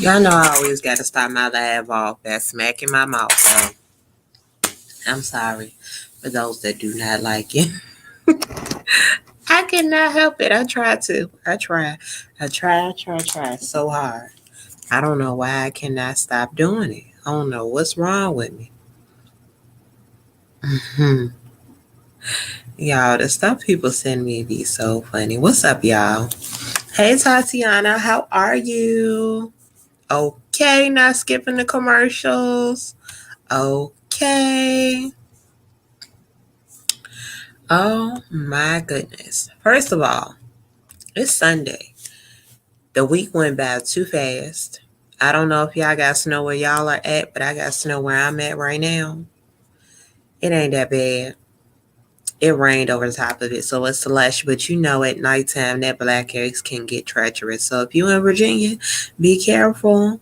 Y'all know I always got to start my laugh off by smacking my mouth. So I'm sorry for those that do not like it. I cannot help it. I try to. I try so hard. I don't know why I cannot stop doing it. I don't know what's wrong with me. Y'all, the stuff people send me be so funny. What's up, y'all? Hey, Tatiana, how are you? Okay, not skipping the commercials. Okay. Oh my goodness. First of all, it's Sunday. The week went by too fast. I don't know if y'all got snow where y'all are at, but I got snow where I'm at right now. It ain't that bad. It rained over the top of it, so it's slush. But you know, at nighttime, that black ice can get treacherous. So if you're in Virginia, be careful.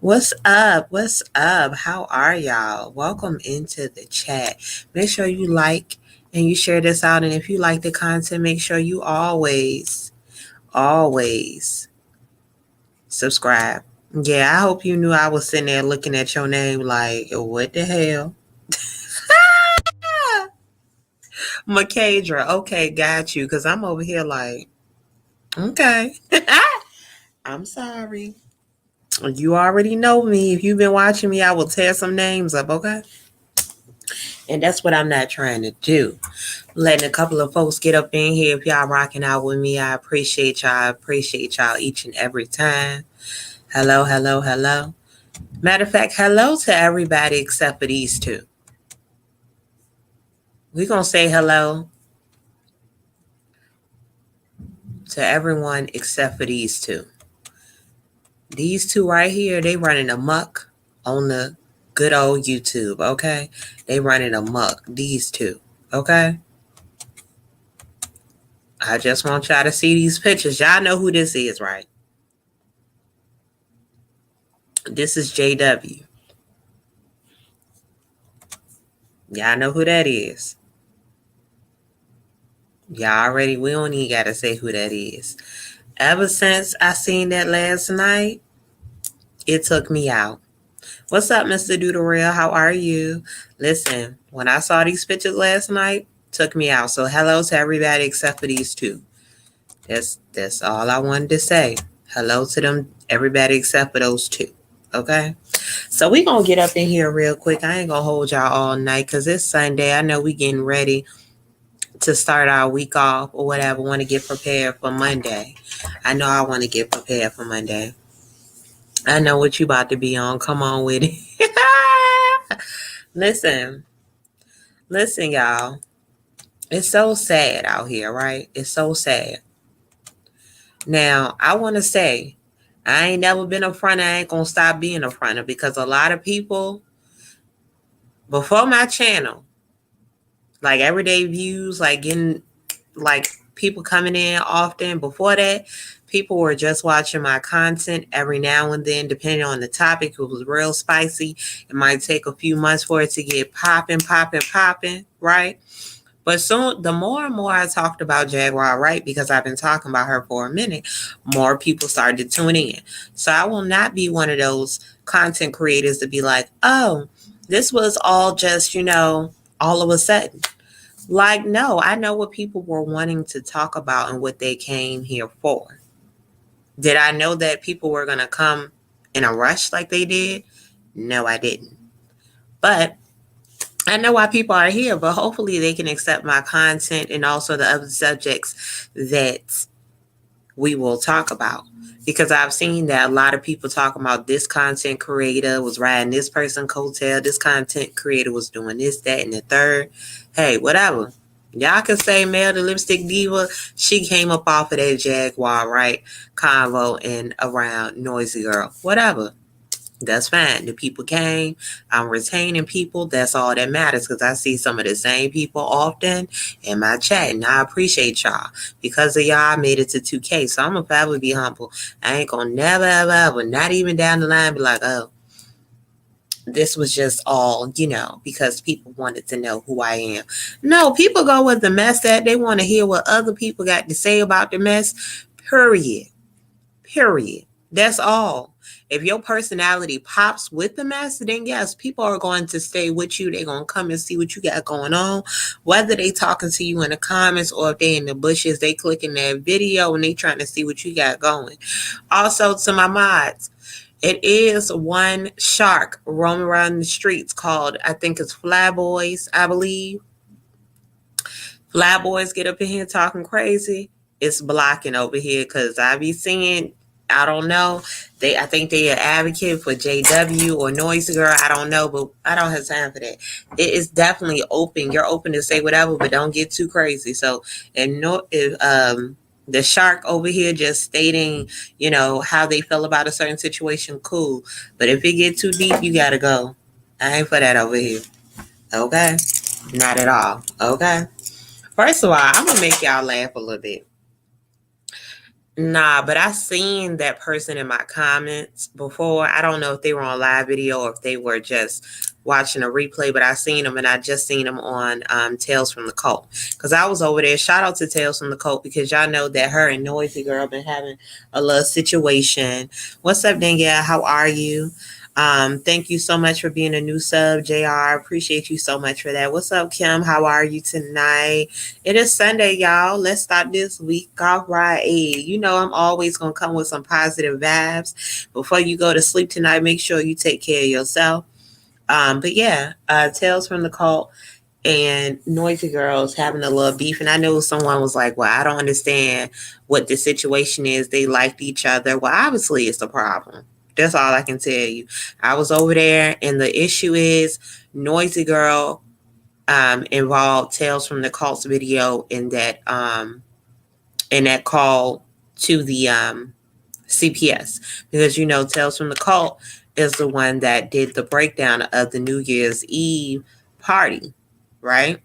What's up? What's up? How are y'all? Welcome into the chat. Make sure you like and you share this out. And if you like the content, make sure you always subscribe. Yeah, I hope you knew I was sitting there looking at your name like, what the hell? Makadra. Okay, got you. Because I'm over here like, okay. I'm sorry. You already know me. If you've been watching me, I will tear some names up, okay? And that's what I'm not trying to do. Letting a couple of folks get up in here. If y'all rocking out with me, I appreciate y'all. I appreciate y'all each and every time. Hello, hello, hello. Matter of fact, hello to everybody except for these two. We're going to say hello to everyone except for these two. These two right here, they running amok on the good old YouTube, okay? They running amok, these two, okay? I just want y'all to see these pictures. Y'all know who this is, right? This is JW. Y'all know who that is. Y'all already, we don't even got to say who that is. Ever since I seen that last night, it took me out. What's up, Mr. Doodle? How are you? Listen, when I saw these pictures last night, took me out. So hello to everybody except for these two. That's all I wanted to say. Hello to them, everybody except for those two. Okay? So we going to get up in here real quick. I ain't going to hold y'all all night because it's Sunday. I know we getting ready to start our week off or whatever. Want to get prepared for Monday. I know I want to get prepared for Monday. I know what you about to be on. Come on with it. Listen, y'all. It's so sad out here, right? It's so sad. Now, I want to say, I ain't never been a fronter. I ain't going to stop being a fronter because a lot of people, before my channel, like everyday views, like getting, like people coming in often. Before that, people were just watching my content every now and then, depending on the topic. If it was real spicy, it might take a few months for it to get popping, right? But soon, the more and more I talked about Jaguar Wright, because I've been talking about her for a minute, more people started tuning in. So I will not be one of those content creators to be like, oh, this was all just, all of a sudden. Like, no, I know what people were wanting to talk about and what they came here for. Did I know that people were going to come in a rush like they did? No, I didn't. But I know why people are here, but hopefully they can accept my content and also the other subjects that we will talk about. Because I've seen that a lot of people talking about this content creator was riding this person coattail, this content creator was doing this, that, and the third. Hey, whatever. Y'all can say Melthelipstickdiva. She came up off of that Jaguar Wright convo and around Noisy Girl. Whatever. That's fine. The people came. I'm retaining people. That's all that matters because I see some of the same people often in my chat. And I appreciate y'all. Because of y'all, I made it to 2K. So I'm going to probably be humble. I ain't going to never, ever, not even down the line, be like, oh, this was just all, because people wanted to know who I am. No, people go with the mess that they want to hear what other people got to say about the mess. Period. That's all. If your personality pops with the mess, then yes, people are going to stay with you. They're going to come and see what you got going on. Whether they talking to you in the comments or if they in the bushes, they clicking that video and they trying to see what you got going. Also, to my mods, it is one shark roaming around the streets called, I think it's Flyboys, I believe. Flyboys get up in here talking crazy. It's blocking over here because I be seeing, I don't know. I think they are advocate for JW or Noisy Girl. I don't know, but I don't have time for that. It is definitely open. You're open to say whatever, but don't get too crazy. So, and no, if the shark over here just stating, how they feel about a certain situation, cool. But if it get too deep, you gotta go. I ain't for that over here. Okay, not at all. Okay. First of all, I'm gonna make y'all laugh a little bit. Nah, but I seen that person in my comments before. I don't know if they were on live video or if they were just watching a replay, but I seen them and I just seen them on Tales from the Cult. Because I was over there. Shout out to Tales from the Cult because y'all know that her and Noisy Girl been having a little situation. What's up, Danielle? How are you? Thank you so much for being a new sub, JR. Appreciate you so much for that. What's up, Kim? How are you tonight? It is Sunday, y'all. Let's start this week off right. You know I'm always going to come with some positive vibes. Before you go to sleep tonight, make sure you take care of yourself. But yeah, Tales from the Cult and Noisy Girls having a little beef. And I know someone was like, well, I don't understand what the situation is. They liked each other. Well, obviously it's a problem. That's all I can tell you. I was over there, and the issue is Noisy Girl involved Tales from the Cult's video in that call to the CPS, because Tales from the Cult is the one that did the breakdown of the New Year's Eve party, right?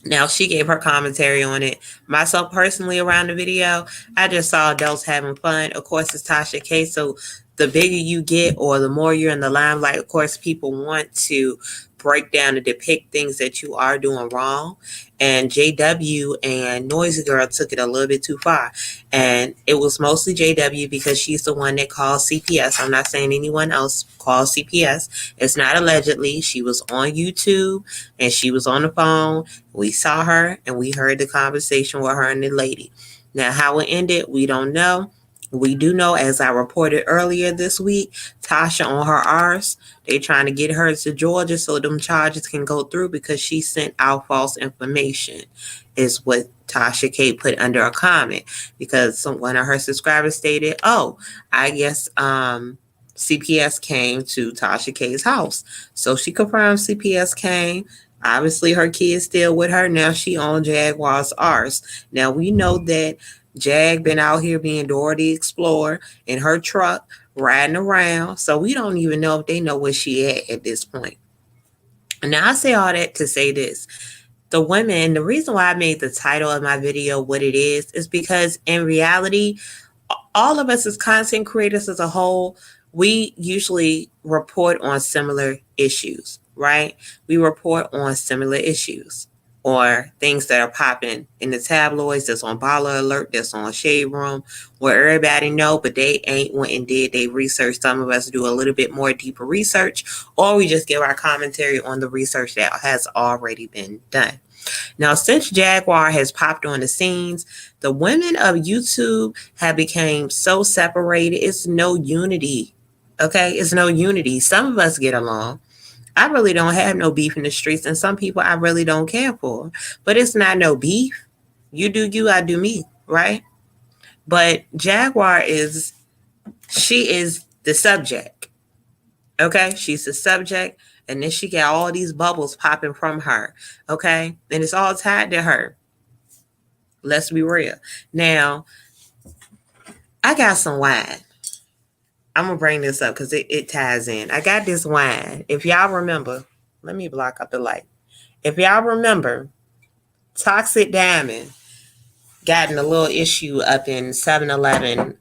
Now, she gave her commentary on it. Myself personally, around the video, I just saw adults having fun. Of course, it's Tasha K. So the bigger you get or the more you're in the limelight, of course, people want to break down and depict things that you are doing wrong. And JW and Noisy Girl took it a little bit too far. And it was mostly JW because she's the one that called CPS. I'm not saying anyone else called CPS. It's not allegedly. She was on YouTube and she was on the phone. We saw her and we heard the conversation with her and the lady. Now, how it ended, we don't know. We do know, as I reported earlier this week, Tasha on her arse, they trying to get her to Georgia so them charges can go through because she sent out false information, is what Tasha K put under a comment, because one of her subscribers stated, oh, I guess CPS came to Tasha K's house. So she confirmed CPS came. Obviously, her kid's still with her. Now she on Jaguar's arse. Now, we know that Jag been out here being Dora the Explorer in her truck, riding around. So we don't even know if they know where she at this point. Now, I say all that to say this. The women, the reason why I made the title of my video what it is because in reality, all of us as content creators as a whole, we usually report on similar issues, right? We report on similar issues or things that are popping in the tabloids, that's on Baller Alert, that's on Shade Room, where everybody know, but they ain't went and did they research. Some of us do a little bit more deeper research, or we just give our commentary on the research that has already been done. Now, since Jaguar has popped on the scenes, the women of YouTube have become so separated. It's no unity. Okay, it's no unity. Some of us get along. I really don't have no beef in the streets, and some people I really don't care for. But it's not no beef. You do you, I do me, right? But Jaguar she is the subject. Okay, she's the subject, and then she got all these bubbles popping from her. Okay, and it's all tied to her. Let's be real. Now, I got some wine. I'm going to bring this up because it ties in. I got this wine. If y'all remember, let me block up the light. If y'all remember, Toxic Diamond got in a little issue up in 7-Eleven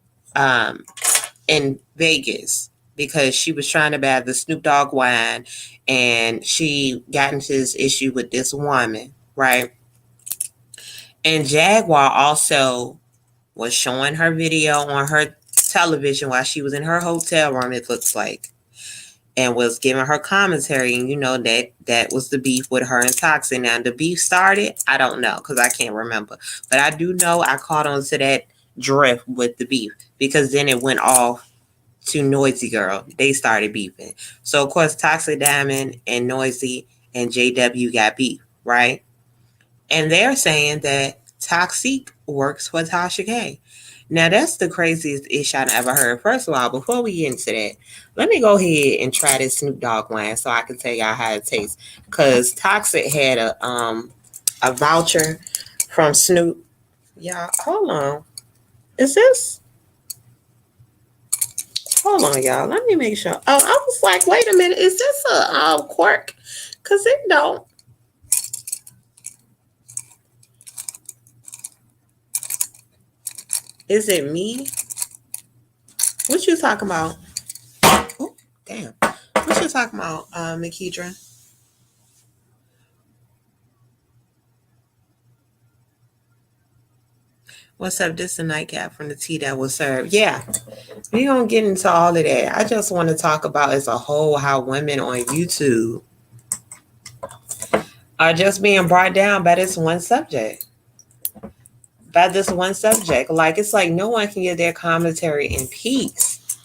in Vegas because she was trying to buy the Snoop Dogg wine and she got into this issue with this woman, right? And Jaguar also was showing her video on her television while she was in her hotel room, it looks like, and was giving her commentary. And you know that was the beef with her and Toxic. Now the beef started, I don't know because I can't remember, but I do know I caught on to that drift with the beef because then it went off to Noisy Girl. They started beefing. So of course Toxic Diamond and Noisy and JW got beef, right? And they're saying that Toxic works for Tasha K. Now, that's the craziest ish I've ever heard. First of all, before we get into that, let me go ahead and try this Snoop Dogg wine so I can tell y'all how it tastes. Because Toxic had a voucher from Snoop. Y'all, hold on. Is this? Hold on, y'all. Let me make sure. Oh, I was like, wait a minute. Is this a quirk? Because it don't. Is it me? What you talking about? Oh, damn. What you talking about, Makidra? What's up? This is a nightcap from the tea that was served. Yeah, we gonna get into all of that. I just want to talk about as a whole how women on YouTube are just being brought down by this one subject. Like, it's like no one can get their commentary in peace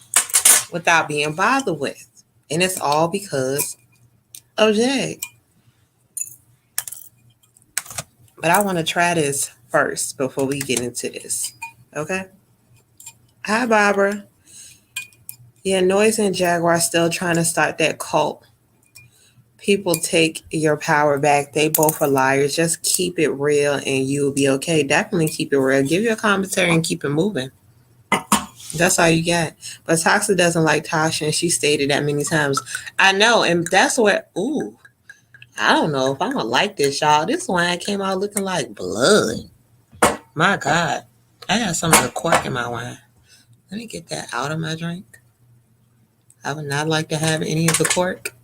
without being bothered with. And it's all because of Jag. But I want to try this first before we get into this. Okay? Hi, Barbara. Yeah, Noise and Jaguar still trying to start that cult. People take your power back. They both are liars. Just keep it real and you'll be okay. Definitely keep it real. Give your commentary and keep it moving. That's all you got. But Toxic doesn't like Tasha, and she stated that many times. I know, and that's what, ooh, I don't know if I'm going to like this, y'all. This wine came out looking like blood. My God. I got some of the cork in my wine. Let me get that out of my drink. I would not like to have any of the cork.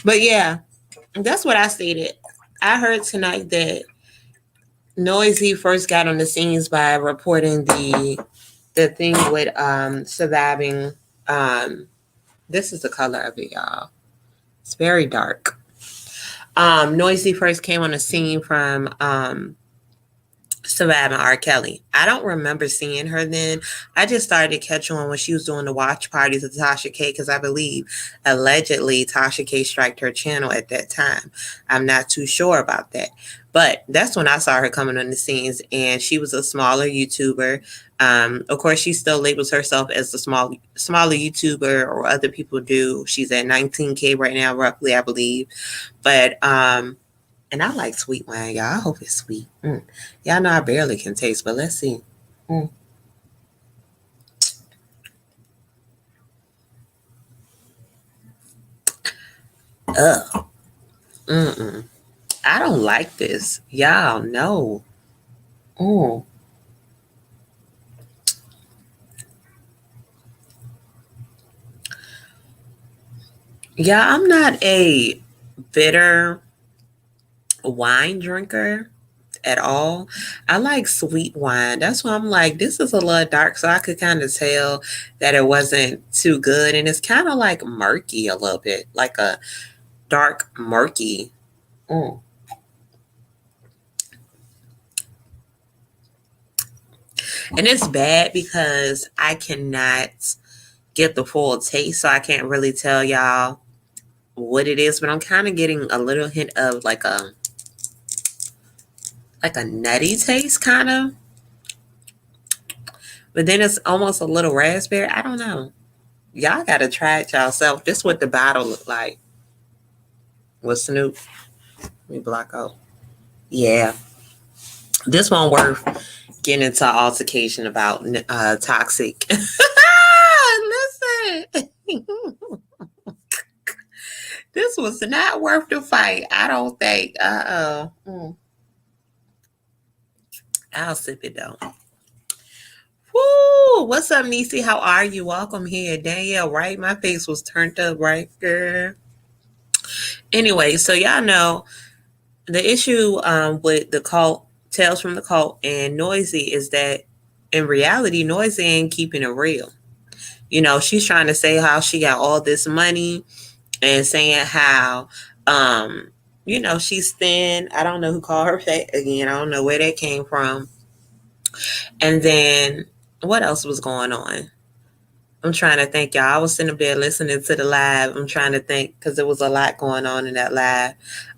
But yeah, that's what I stated. I heard tonight that Noisy first got on the scenes by reporting the thing with surviving. This is the color of it, y'all. It's very dark. Noisy first came on the scene from surviving R. Kelly. I don't remember seeing her then. I just started to catch on when she was doing the watch parties with Tasha K because I believe allegedly Tasha K striked her channel at that time. I'm not too sure about that. But that's when I saw her coming on the scenes, and she was a smaller YouTuber. Of course, she still labels herself as the smaller YouTuber, or other people do. She's at 19K right now, roughly, I believe. But and I like sweet wine, y'all. I hope it's sweet. Y'all know I barely can taste, but let's see. Ugh. I don't like this. Y'all know. Yeah, I'm not a bitter wine drinker at all. I like sweet wine. That's why I'm like, this is a little dark, so I could kind of tell that it wasn't too good. And it's kind of like murky a little bit, like a dark murky. And it's bad because I cannot get the full taste, so I can't really tell y'all what it is, but I'm kind of getting a little hint of like a nutty taste, kind of. But then it's almost a little raspberry. I don't know. Y'all got to try it yourself. This is what the bottle looked like. With Snoop. Let me block out. Yeah. This one worth getting into altercation about Toxic. Listen. This was not worth the fight. I don't think. I'll sip it though. Woo! What's up, Niecy? How are you? Welcome here. Danielle, right? My face was turned up, right, girl? Anyway, so y'all know the issue with the cult, Tales from the Cult, and Noisy is that in reality, Noisy ain't keeping it real. She's trying to say how she got all this money and saying how, she's thin. I don't know who called her fat again. I don't know where that came from. And then what else was going on? I'm trying to think, y'all. I was sitting up there listening to the live. I'm trying to think because there was a lot going on in that live.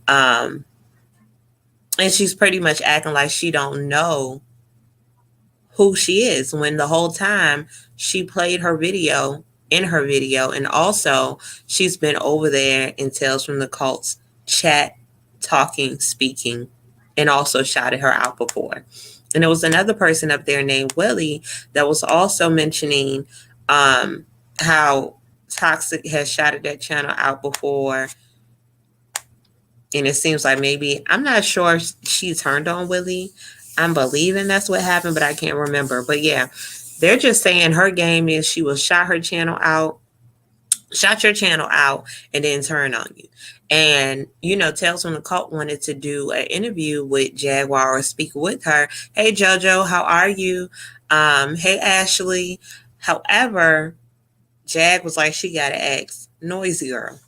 And she's pretty much acting like she don't know who she is when the whole time she played her video in her video. And also she's been over there in Tales from the Cults chat, talking, speaking, and also shouted her out before. And there was another person up there named Willie that was also mentioning how Toxic has shouted that channel out before. And it seems like maybe, I'm not sure if she turned on Willie. I'm believing that's what happened, but I can't remember. But yeah, they're just saying her game is she will shout your channel out, and then turn on you. And, Tales from the Cult wanted to do an interview with Jaguar or speak with her. Hey, JoJo, how are you? Hey, Ashley. However, Jag was like, she got to ask Noisy Girl.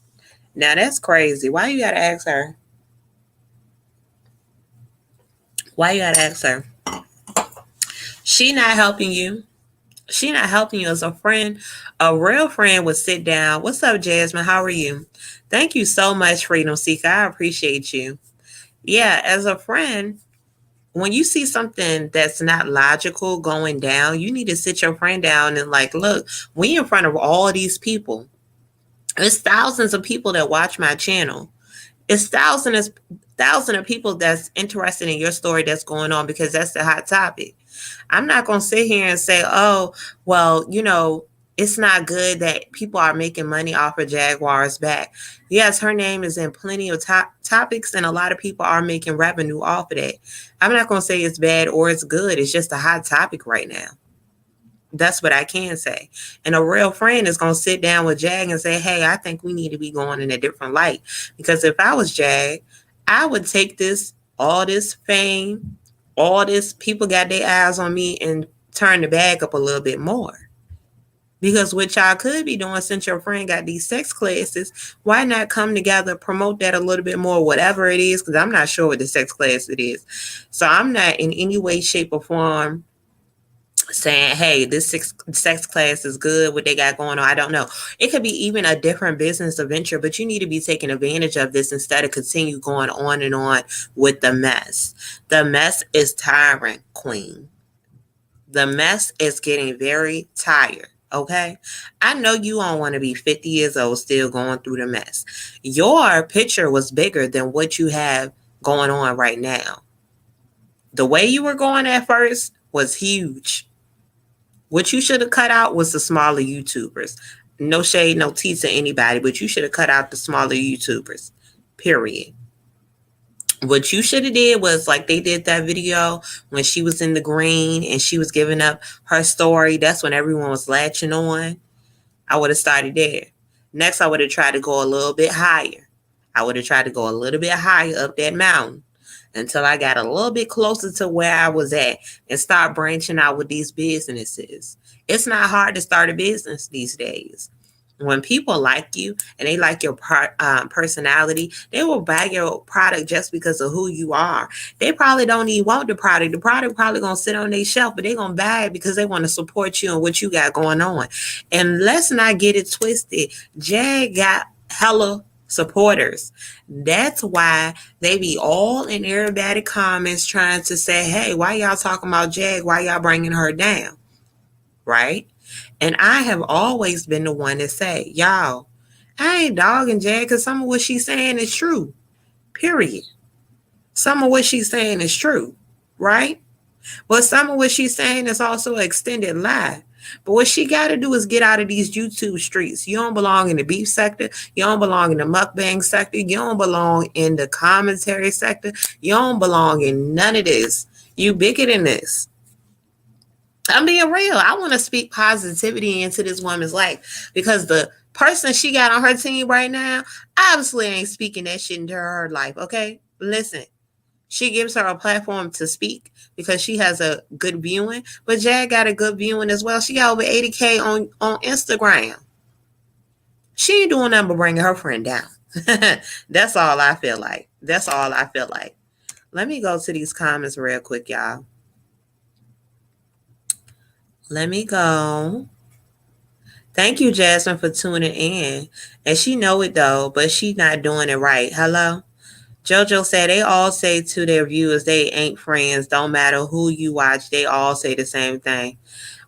Now, that's crazy. Why you got to ask her? Why you got to ask her? She not helping you. She not helping you as a friend. A real friend would sit down. What's up, Jasmine? How are you? Thank you so much, Freedom Seeker. I appreciate you. Yeah, as a friend, when you see something that's not logical going down, you need to sit your friend down and like, look, we in front of all these people. There's thousands of people that watch my channel. It's thousands of people that's interested in your story that's going on because that's the hot topic. I'm not going to sit here and say, oh, well, it's not good that people are making money off of Jaguar's back. Yes, her name is in plenty of topics, and a lot of people are making revenue off of that. I'm not going to say it's bad or it's good. It's just a hot topic right now. That's what I can say. And a real friend is going to sit down with Jag and say, hey, I think we need to be going in a different light. Because if I was Jag, I would take all this fame, all this people got their eyes on me and turn the bag up a little bit more. Because what y'all could be doing, since your friend got these sex classes, why not come together, promote that a little bit more, whatever it is, because I'm not sure what the sex class it is. So I'm not in any way, shape, or form saying, hey, this sex class is good, what they got going on. I don't know. It could be even a different business venture, but you need to be taking advantage of this instead of continue going on and on with the mess. The mess is tiring, Queen. The mess is getting very tired. Okay, I know you don't want to be 50 years old still going through the mess. Your picture was bigger than what you have going on right now. The way you were going at first was huge. What you should have cut out was the smaller YouTubers. No shade, no tea to anybody, but you should have cut out the smaller YouTubers. Period. What you should have did was like they did that video when she was in the green and she was giving up her story. That's when everyone was latching on. I would have started there. Next, I would have tried to go a little bit higher. I would have tried to go a little bit higher up that mountain until I got a little bit closer to where I was at and start branching out with these businesses. It's not hard to start a business these days. When people like you and they like your personality, they will buy your product just because of who you are. They probably don't even want the product. The product probably going to sit on their shelf, but they're going to buy it because they want to support you and what you got going on. And let's not get it twisted. Jag got hella supporters. That's why they be all in everybody's comments trying to say, hey, why y'all talking about Jag? Why y'all bringing her down? Right? And I have always been the one to say, y'all, I ain't dogging Jag because some of what she's saying is true. Period. Some of what she's saying is true. Right? But some of what she's saying is also an extended lie. But what she got to do is get out of these YouTube streets. You don't belong in the beef sector. You don't belong in the mukbang sector. You don't belong in the commentary sector. You don't belong in none of this. You bigger than this. I'm being real. I want to speak positivity into this woman's life because the person she got on her team right now obviously ain't speaking that shit into her life. Okay, listen. She gives her a platform to speak because she has a good viewing. But Jag got a good viewing as well. She got over 80K on Instagram. She ain't doing nothing but bringing her friend down. That's all I feel like. That's all I feel like. Let me go to these comments real quick, y'all. Let me go. Thank you, Jasmine, for tuning in. And she know it though, but she not doing it right. Hello? JoJo said they all say to their viewers they ain't friends. Don't matter who you watch, they all say the same thing.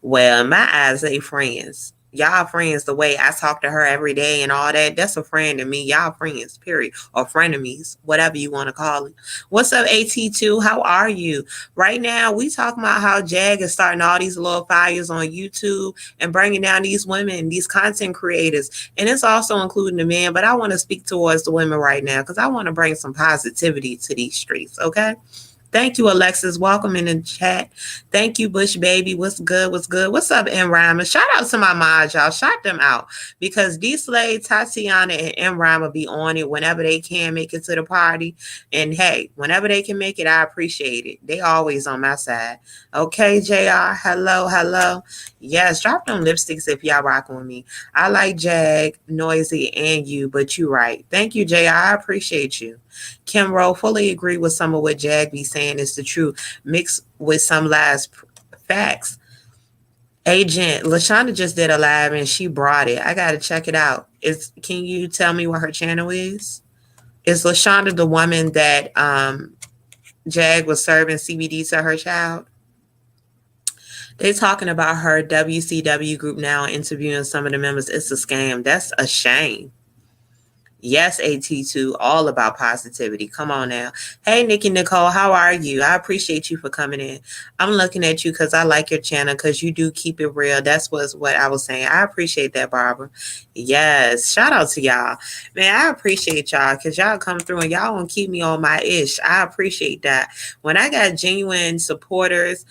Well, in my eyes, they friends. Y'all friends the way I talk to her every day and all that. That's a friend to me. Y'all friends, period. Or frenemies, whatever you want to call it. What's up, AT2? How are you? Right now, we talking about how Jag is starting all these little fires on YouTube and bringing down these women, these content creators. And it's also including the men. But I want to speak towards the women right now because I want to bring some positivity to these streets, okay? Thank you, Alexis. Welcome in the chat. Thank you, Bush Baby. What's good? What's good? What's up, M. Rhymer? Shout out to my mods, y'all. Shout them out because D-Slade, Tatiana, and M. Rhymer be on it whenever they can make it to the party. And hey, whenever they can make it, I appreciate it. They always on my side. Okay, JR. Hello, hello. Yes, drop them lipsticks if y'all rocking with me. I like Jag, Noisy, and you, but you right. Thank you, JR. I appreciate you. Kim Rowe, fully agree with some of what Jag be saying is the truth, mixed with some lies facts. Agent LaShonda just did a live and she brought it. I gotta check it out. Can you tell me what her channel is? Is LaShonda the woman that Jag was serving CBD to her child? They're talking about her WCW group now, interviewing some of the members. It's a scam. That's a shame. Yes, AT2, all about positivity. Come on now. Hey, Nikki Nicole, how are you? I appreciate you for coming in. I'm looking at you because I like your channel because you do keep it real. That's what I was saying. I appreciate that, Barbara. Yes, shout out to y'all. Man, I appreciate y'all because y'all come through and y'all gonna keep me on my ish. I appreciate that. When I got genuine supporters,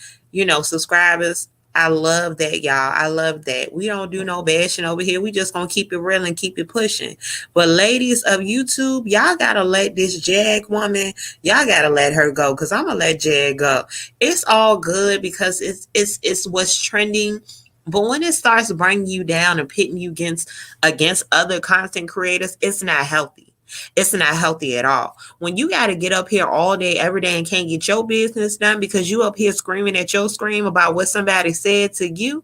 subscribers, I love that, y'all. I love that. We don't do no bashing over here. We just gonna keep it real and keep it pushing. But ladies of YouTube, y'all gotta let this Jag woman, y'all gotta let her go because I'm gonna let Jag go. It's all good because it's what's trending. But when it starts bringing you down and pitting you against other content creators, it's not healthy. It's not healthy at all. When you got to get up here all day, every day and can't get your business done because you up here screaming at your scream about what somebody said to you,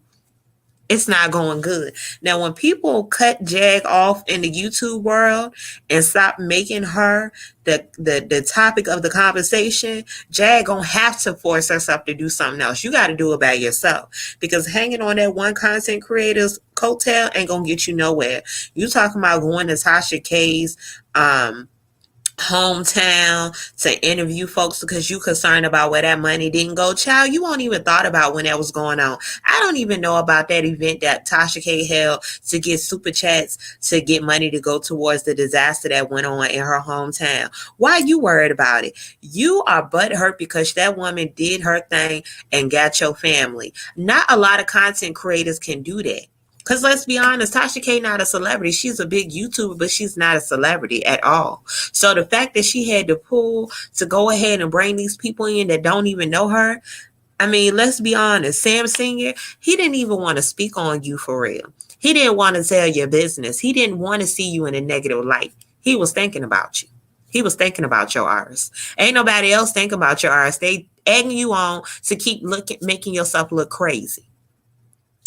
it's not going good. Now, when people cut Jag off in the YouTube world and stop making her the topic of the conversation, Jag gonna have to force herself to do something else. You got to do it by yourself because hanging on that one content creator's coattail ain't gonna get you nowhere. You talking about going to Tasha K's hometown to interview folks because you concerned about where that money didn't go. Child, you won't even thought about when that was going on. I don't even know about that event that Tasha K held to get super chats to get money to go towards the disaster that went on in her hometown. Why you worried about it? You are butthurt because that woman did her thing and got your family. Not a lot of content creators can do that. Because let's be honest, Tasha K not a celebrity. She's a big YouTuber, but she's not a celebrity at all. So the fact that she had to pull to go ahead and bring these people in that don't even know her, I mean, let's be honest. Sam Senior, he didn't even want to speak on you for real. He didn't want to tell your business. He didn't want to see you in a negative light. He was thinking about you. He was thinking about your arse. Ain't nobody else thinking about your arse. They egging you on to keep making yourself look crazy.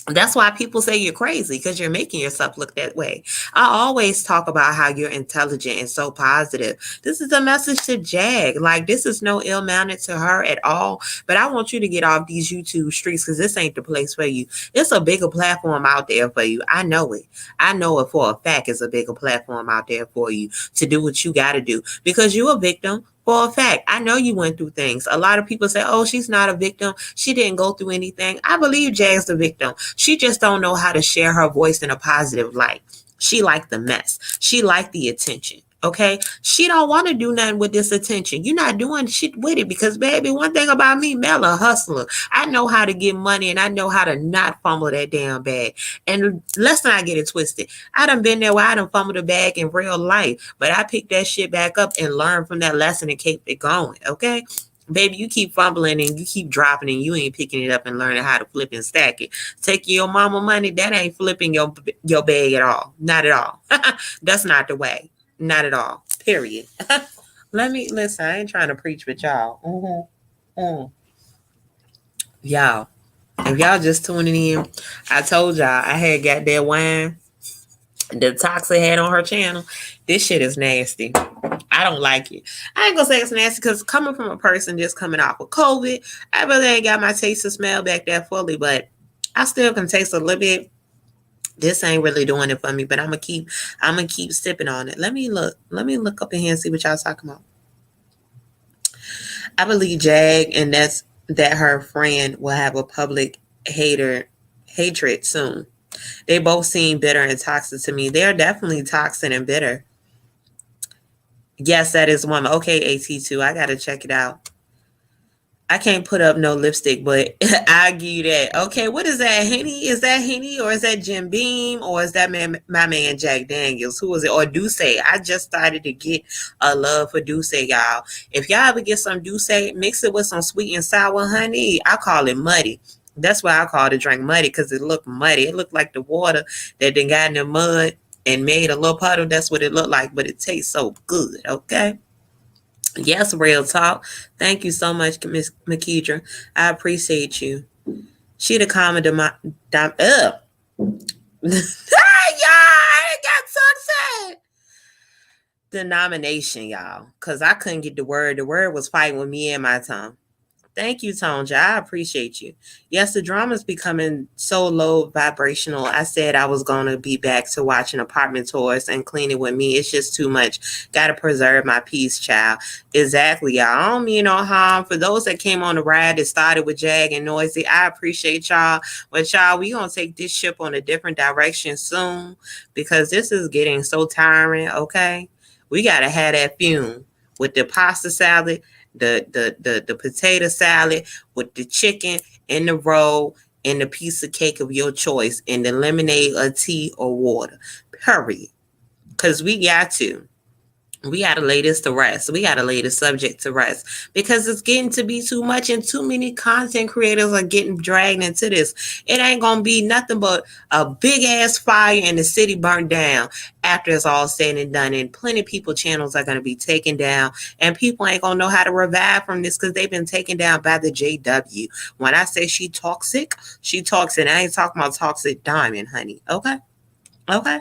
That's why people say you're crazy because you're making yourself look that way. I always talk about how you're intelligent and so positive. This is a message to Jag. Like, this is no ill-mannered to her at all. But I want you to get off these YouTube streets because this ain't the place for you. It's a bigger platform out there for you. I know it. I know it for a fact. It's a bigger platform out there for you to do what you got to do because you're a victim. For a fact, I know you went through things. A lot of people say, oh, she's not a victim. She didn't go through anything. I believe Jag's the victim. She just don't know how to share her voice in a positive light. She liked the mess. She liked the attention. Okay, she don't want to do nothing with this attention. You're not doing shit with it because, baby, one thing about me, Mel, a hustler. I know how to get money and I know how to not fumble that damn bag. And let's not get it twisted. I done been there where I done fumbled a bag in real life, but I picked that shit back up and learned from that lesson and kept it going. Okay. Baby, you keep fumbling and you keep dropping and you ain't picking it up and learning how to flip and stack it. Taking your mama money, that ain't flipping your bag at all. Not at all. That's not the way. Not at all. Period. Let me listen. I ain't trying to preach with y'all. Y'all, if y'all just tuning in, I told y'all I had got that wine that Toxic had on her channel. This shit is nasty. I don't like it. I ain't gonna say it's nasty because coming from a person just coming off of COVID, I really ain't got my taste and smell back there fully, but I still can taste a little bit. This ain't really doing it for me, but I'm gonna keep sipping on it. Let me look up in here and see what y'all talking about. I believe Jag and that her friend will have a public hatred soon. They both seem bitter and toxic to me. They're definitely toxic and bitter. Yes, that is one. Okay, AT2. I gotta check it out. I can't put up no lipstick, but I'll give you that. Okay, what is that? Henny? Is that Henny or is that Jim Beam or is that my man Jack Daniels? Who is it? Or Douce? I just started to get a love for Douce, y'all. If y'all ever get some Douce, mix it with some sweet and sour honey. I call it muddy. That's why I call the drink muddy because it looked muddy. It looked like the water that they got in the mud and made a little puddle. That's what it looked like, but it tastes so good. Okay. Yes, real talk. Thank you so much, Miss McKeedra. I appreciate you. She the common y'all, I got so upset. Denomination, y'all, because I couldn't get the word. The word was fighting with me and my tongue. Thank you, Tonja. I appreciate you. Yes, the drama's becoming so low vibrational. I said I was going to be back to watching apartment tours and cleaning with me. It's just too much. Got to preserve my peace, child. Exactly, y'all. I don't mean no harm. For those that came on the ride that started with Jag and Noisy, I appreciate y'all. But y'all, we going to take this ship on a different direction soon because this is getting so tiring, okay? We got to have that fume with the pasta salad, the potato salad with the chicken and the roll and the piece of cake of your choice and the lemonade or tea or water. Period. Because we got to lay this to rest. We got to lay the subject to rest because it's getting to be too much and too many content creators are getting dragged into this. It ain't going to be nothing but a big ass fire and the city burnt down after it's all said and done. And plenty of people channels are going to be taken down and people ain't going to know how to revive from this because they've been taken down by the JW. When I say she toxic, she toxic. I ain't talking about toxic diamond, honey. Okay. Okay.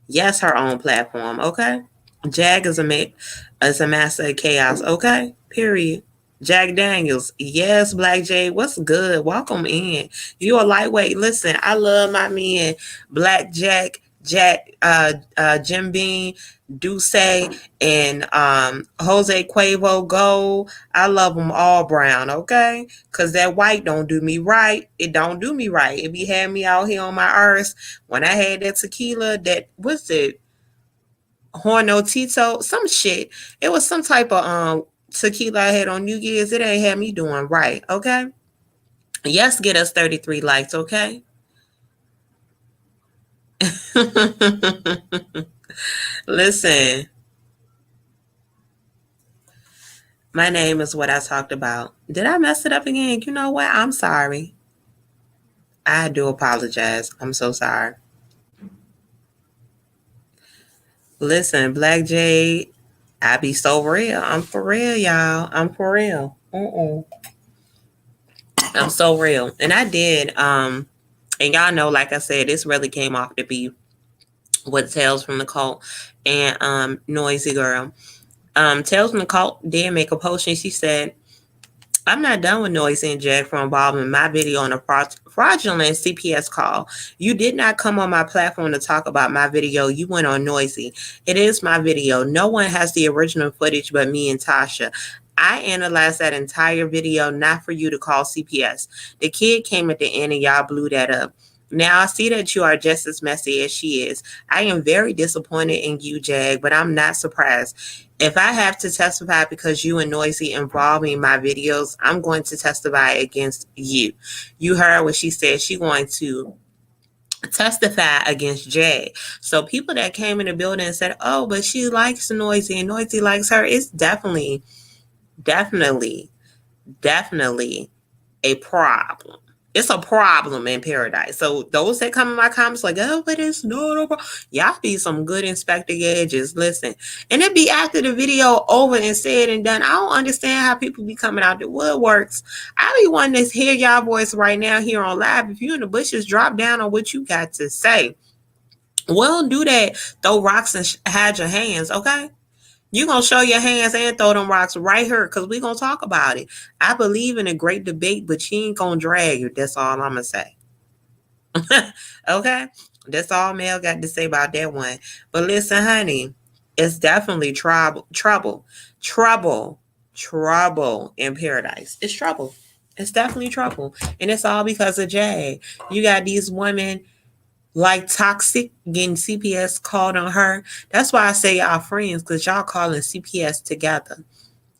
Yes, her own platform. Okay. Jag is a master of chaos. Okay, period. Jack Daniels, yes, Black Jay, what's good? Welcome in. You a lightweight. Listen, I love my men, Black Jack, Jim Beam, Douce, and Jose Cuervo Gold. I love them all brown, okay? Because that white don't do me right. It don't do me right. If you had me out here on my earth, when I had that tequila, what's it? Horno Tito, some shit. It was some type of tequila I had on New Year's. It ain't had me doing right, okay? Yes, get us 33 likes, okay? Listen. My name is what I talked about. Did I mess it up again? You know what? I'm sorry. I do apologize. I'm so sorry. Listen, Black Jade, I be so real. I'm for real, y'all. I'm for real. I'm so real. And I did, and y'all know, like I said, this really came off to be with Tales from the Cult and Noisy Girl. Tales from the Cult did make a post and she said, I'm not done with Noisy and Jack for involving my video on a fraudulent CPS call. You did not come on my platform to talk about my video. You went on Noisy. It is my video. No one has the original footage but me and Tasha. I analyzed that entire video, not for you to call CPS. The kid came at the end and y'all blew that up. Now I see that you are just as messy as she is. I am very disappointed in you, Jag, but I'm not surprised. If I have to testify because you and Noisy involve me in my videos, I'm going to testify against you. You heard what she said. She's going to testify against Jag. So people that came in the building and said, oh, but she likes Noisy and Noisy likes her, it's definitely, definitely, definitely a problem. It's a problem in paradise. So those that come in my comments like, oh, but it's not a problem. Y'all be some good Inspector Gadgets. Listen. And it be after the video over and said and done. I don't understand how people be coming out the woodworks. I be wanting to hear y'all voice right now here on live. If you in the bushes, drop down on what you got to say. We don't do that. Throw rocks and hide your hands, okay? You gonna show your hands and throw them rocks right here because we gonna talk about it. I believe in a great debate, but she ain't gonna drag you. That's all I'm gonna say. Okay? That's all Mel got to say about that one. But listen, honey, it's definitely trouble in paradise. It's trouble. It's definitely trouble. And it's all because of Jay. You got these women like Toxic getting CPS called on her. That's why I say y'all friends, because y'all calling CPS together.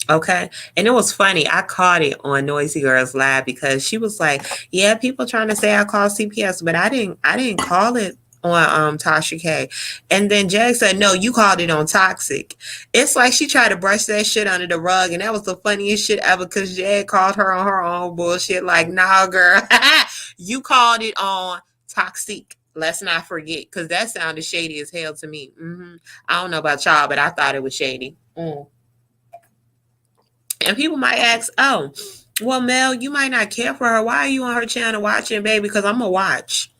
Okay. And it was funny. I caught it on Noisy Girls Live because she was like, yeah, people trying to say I called CPS, but I didn't call it on Tasha K. And then Jag said, no, you called it on Toxic. It's like she tried to brush that shit under the rug, and that was the funniest shit ever because Jag called her on her own bullshit. Like, nah, girl, you called it on Toxic. Let's not forget, because that sounded shady as hell to me. I don't know about y'all, but I thought it was shady. And people might ask, oh, well, Mel, you might not care for her. Why are you on her channel watching, baby? Because I'm going to watch.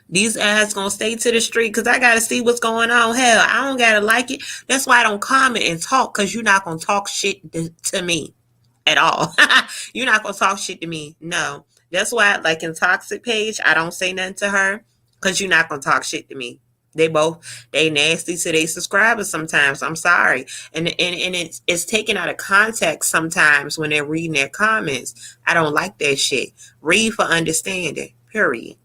These ads going to stay to the street because I got to see what's going on. Hell, I don't got to like it. That's why I don't comment and talk, because you're not going to talk shit to me at all. You're not going to talk shit to me. No. That's why, like in Toxic page, I don't say nothing to her because you're not going to talk shit to me. They nasty to their subscribers sometimes. I'm sorry. And it's taken out of context sometimes when they're reading their comments. I don't like that shit. Read for understanding. Period.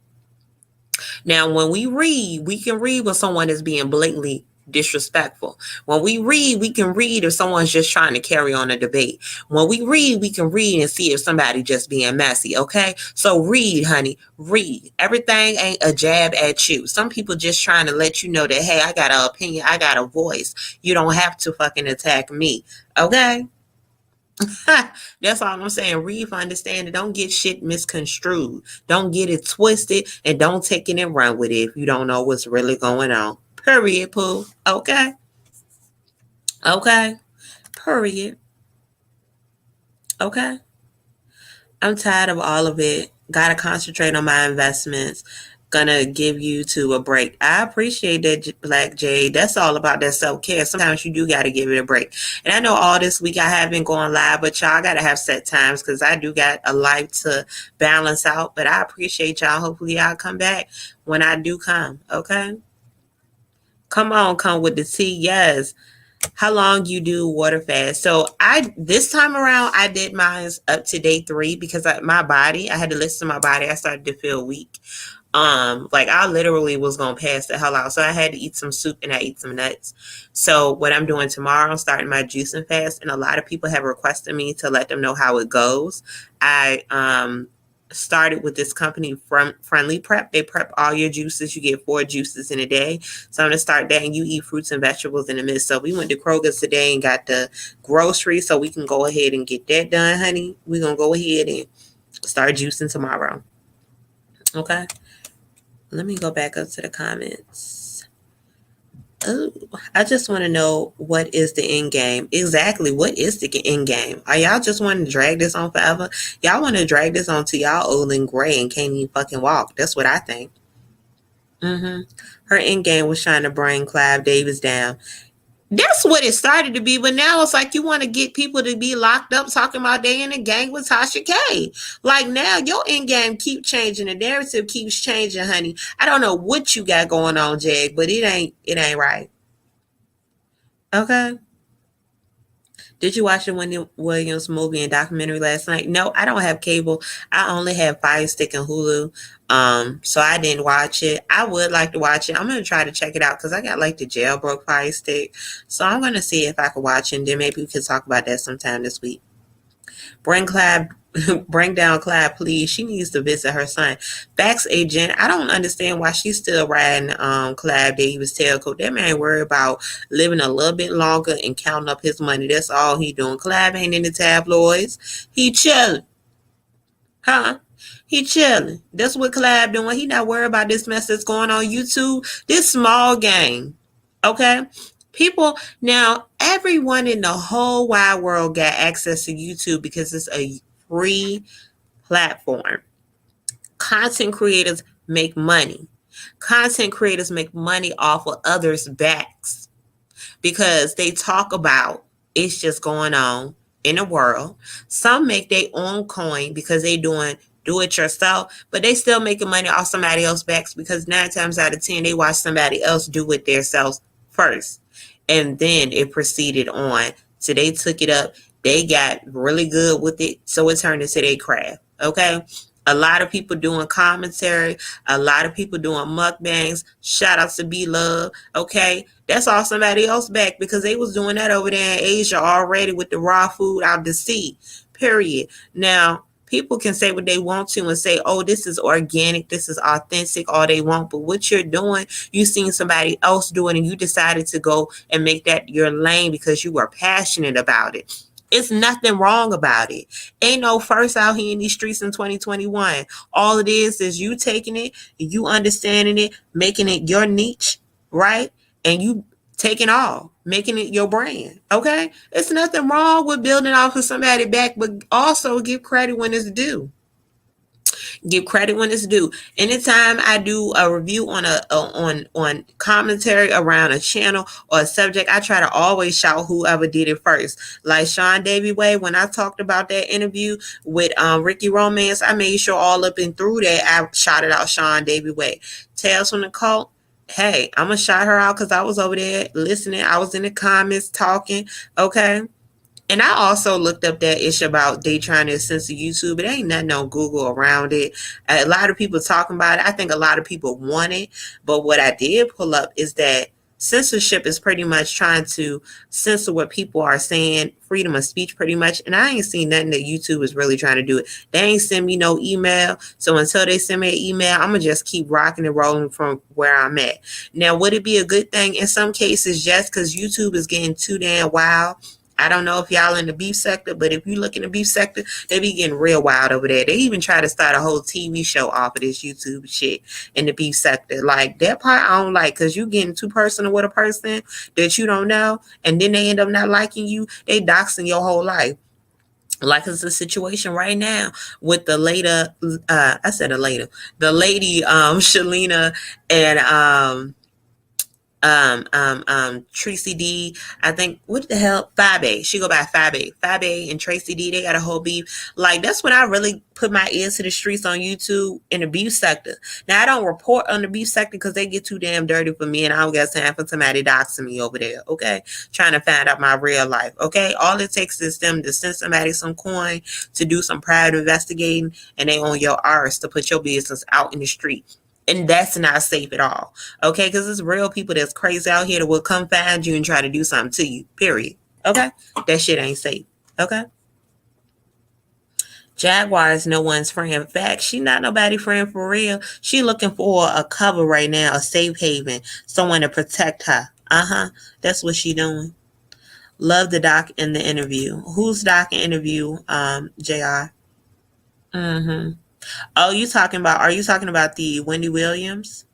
Now, when we read, we can read when someone is being blatantly disrespectful. When we read, we can read if someone's just trying to carry on a debate. When we read, we can read and see if somebody just being messy, okay? So read, honey, read. Everything ain't a jab at you. Some people just trying to let you know that, hey, I got an opinion, I got a voice. You don't have to fucking attack me, okay? That's all I'm saying. Read for understanding. Don't get shit misconstrued. Don't get it twisted, and don't take it and run with it if you don't know what's really going on. Period, Pooh. Okay? Okay? Period. Okay? I'm tired of all of it. Gotta concentrate on my investments. Gonna give you to a break. I appreciate that, Black Jade. That's all about that self-care. Sometimes you do gotta give it a break. And I know all this week I have been going live, but y'all gotta have set times because I do got a life to balance out. But I appreciate y'all. Hopefully y'all come back when I do come. Okay? Come on, come with the tea. Yes. How long you do water fast? So this time around I did mine up to day 3 because my body, I had to listen to my body. I started to feel weak. Like I literally was gonna pass the hell out. So I had to eat some soup and I ate some nuts. So what I'm doing tomorrow, I'm starting my juicing fast, and a lot of people have requested me to let them know how it goes. I started with this company from Friendly Prep. They prep all your juices. You get 4 juices in a day. So I'm gonna start that, and you eat fruits and vegetables in the midst. So we went to Kroger's today and got the groceries, so we can go ahead and get that done, honey. We're gonna go ahead and start juicing tomorrow. Okay. Let me go back up to the comments. Oh, I just want to know, what is the end game? Exactly. What is the end game? Are y'all just wanting to drag this on forever? Y'all want to drag this on till y'all old and gray and can't even fucking walk. That's what I think. Her end game was trying to bring Clive Davis down. That's what it started to be, but now it's like you want to get people to be locked up talking about they in a gang with Tasha K. Like now your end game keep changing, the narrative keeps changing, honey. I don't know what you got going on, Jag, but it ain't right. Okay. Did you watch the Wendy Williams movie and documentary last night? No, I don't have cable. I only have Fire Stick and Hulu. So I didn't watch it. I would like to watch it. I'm gonna try to check it out because I got like the jailbroke Fire Stick. So I'm gonna see if I can watch it, and then maybe we can talk about that sometime this week. Bring Clab, bring down Clab, please. She needs to visit her son. Facts agent. I don't understand why she's still riding Clab Davis tailcoat. That man worried about living a little bit longer and counting up his money. That's all he doing. Clab ain't in the tabloids. He chilling. Huh? He chilling. That's what Clab doing. He not worried about this mess that's going on YouTube. This small game. Okay? People now, everyone in the whole wide world got access to YouTube because it's a free platform. Content creators make money. Content creators make money off of others' backs because they talk about it's just going on in the world. Some make their own coin because they doing do it yourself, but they still making money off somebody else's backs because 9 times out of 10 they watch somebody else do it themselves first, and then it proceeded on. So they took it up. They got really good with it, so it turned into their craft. Okay. A lot of people doing commentary, a lot of people doing mukbangs. Shout out to Be Love. Okay. That's all somebody else back because they was doing that over there in Asia already with the raw food out the sea. Period. Now, people can say what they want to and say, oh, this is organic, this is authentic, all they want. But what you're doing, you seen somebody else do it and you decided to go and make that your lane because you are passionate about it. It's nothing wrong about it. Ain't no first out here in these streets in 2021. All it is you taking it, you understanding it, making it your niche, right? And you taking all, making it your brand. Okay? It's nothing wrong with building off of somebody back, but also give credit when it's due. Give credit when it's due. Anytime I do a review on on commentary around a channel or a subject, I try to always shout whoever did it first. Like Sean Davy Way, when I talked about that interview with Ricky Romance, I made sure all up and through that I shouted out Sean Davy Way. Tales from the Cult. Hey, I'm gonna shout her out because I was over there listening. I was in the comments talking. Okay. And I also looked up that issue about they trying to censor YouTube. It ain't nothing on Google around it. A lot of people talking about it. I think a lot of people want it. But what I did pull up is that censorship is pretty much trying to censor what people are saying, freedom of speech pretty much. And I ain't seen nothing that YouTube is really trying to do it. They ain't send me no email. So until they send me an email, I'm going to just keep rocking and rolling from where I'm at. Now, would it be a good thing? In some cases, yes, because YouTube is getting too damn wild. I don't know if y'all in the beef sector, but if you look in the beef sector, they be getting real wild over there. They even try to start a whole TV show off of this YouTube shit in the beef sector. Like, that part I don't like because you getting too personal with a person that you don't know, and then they end up not liking you. They doxing your whole life. Like it's a situation right now with the later, the lady, Shalina and, Tracy D. I think what the hell? Fabe. She go by Fabe. Fabe and Tracy D. They got a whole beef. Like that's when I really put my ears to the streets on YouTube in the beef sector. Now I don't report on the beef sector because they get too damn dirty for me, and I don't got time for somebody doxing me over there. Okay, trying to find out my real life. Okay, all it takes is them to send somebody some coin to do some private investigating, and they on your arse to put your business out in the street. And that's not safe at all. Okay, because it's real people that's crazy out here that will come find you and try to do something to you. Period. Okay? That shit ain't safe. Okay? Jaguar is no one's friend. In fact, she not nobody friend for real. She looking for a cover right now, a safe haven, someone to protect her. That's what she doing. Love the doc in the interview. Who's doc in interview, JR? Oh, are you talking about the Wendy Williams?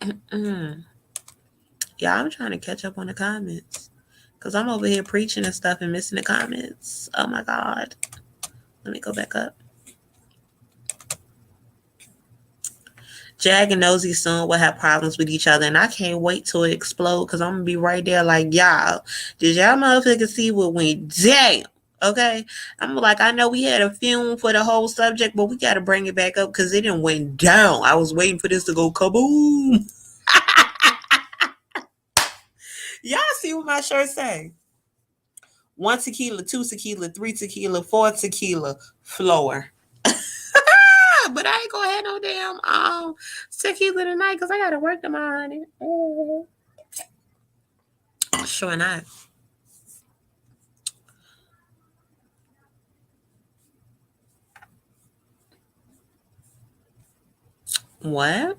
Yeah, I'm trying to catch up on the comments because I'm over here preaching and stuff and missing the comments. Oh my God. Let me go back up. Jag and Nosy soon will have problems with each other, and I can't wait till it explode because I'm going to be right there like, y'all, did y'all motherfuckers see what went down? Okay? I'm like, I know we had a fume for the whole subject, but we got to bring it back up because it didn't went down. I was waiting for this to go kaboom. Y'all see what my shirt say? 1 tequila, 2 tequila, 3 tequila, 4 tequila floor. But I ain't gonna have no damn tequila tonight because I gotta work tomorrow, honey. Sure not. What?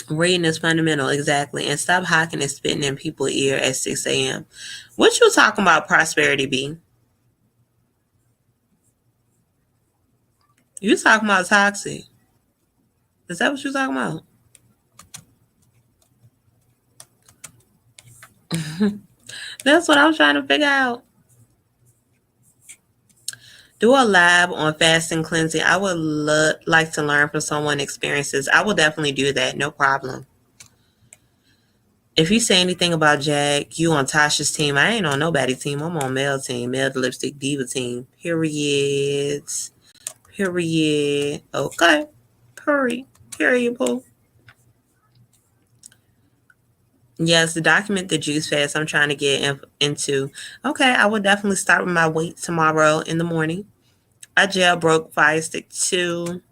Reading is fundamental, exactly. And stop hocking and spitting in people's ear at 6 a.m. What you talking about, Prosperity B? You talking about toxic. Is that what you talking about? That's what I'm trying to figure out. Do a lab on fasting cleansing. I would like to learn from someone's experiences. I will definitely do that. No problem. If you say anything about Jag, you on Tasha's team. I ain't on nobody's team. I'm on Mel team, Melthelipstickdiva team. Period. Period. Okay. Period, Pooh. Yes, the document the juice fast I'm trying to get into. Okay, I will definitely start with my weight tomorrow in the morning. I jailbroke Fire Stick 2.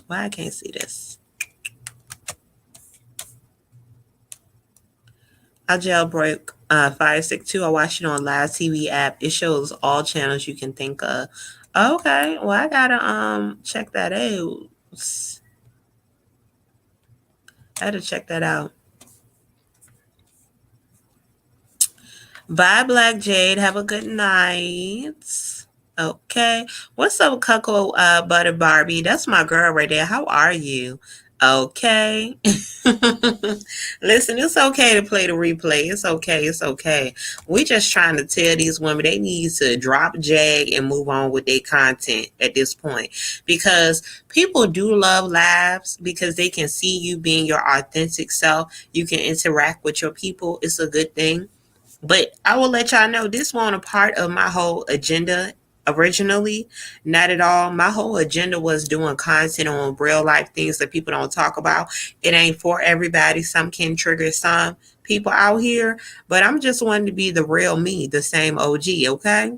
Why I can't see this? I jailbroke Fire Stick 2. I watched it on Live TV app. It shows all channels you can think of. Okay, well I gotta check that out. I had to check that out. Bye, Black Jade. Have a good night. Okay. What's up, Cocoa Butter Barbie? That's my girl right there. How are you? Okay. Listen, it's okay to play the replay. It's okay. It's okay. We just trying to tell these women they need to drop Jag and move on with their content at this point. Because people do love lives because they can see you being your authentic self. You can interact with your people. It's a good thing. But I will let y'all know this wasn't a part of my whole agenda originally. Not at all. My whole agenda was doing content on real life things that people don't talk about. It ain't for everybody. Some can trigger some people out here. But I'm just wanting to be the real me, the same OG, okay?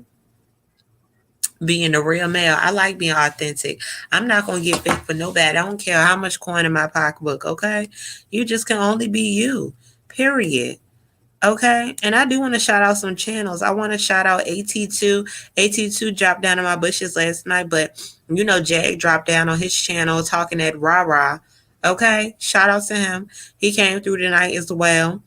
Being a real male. I like being authentic. I'm not going to get fake for nobody. I don't care how much coin in my pocketbook, okay? You just can only be you. Period. Okay, and I do want to shout out some channels. I want to shout out AT2. AT2 dropped down on my bushes last night, but you know, Jag dropped down on his channel talking at Rah Rah. Okay, shout out to him. He came through tonight as well.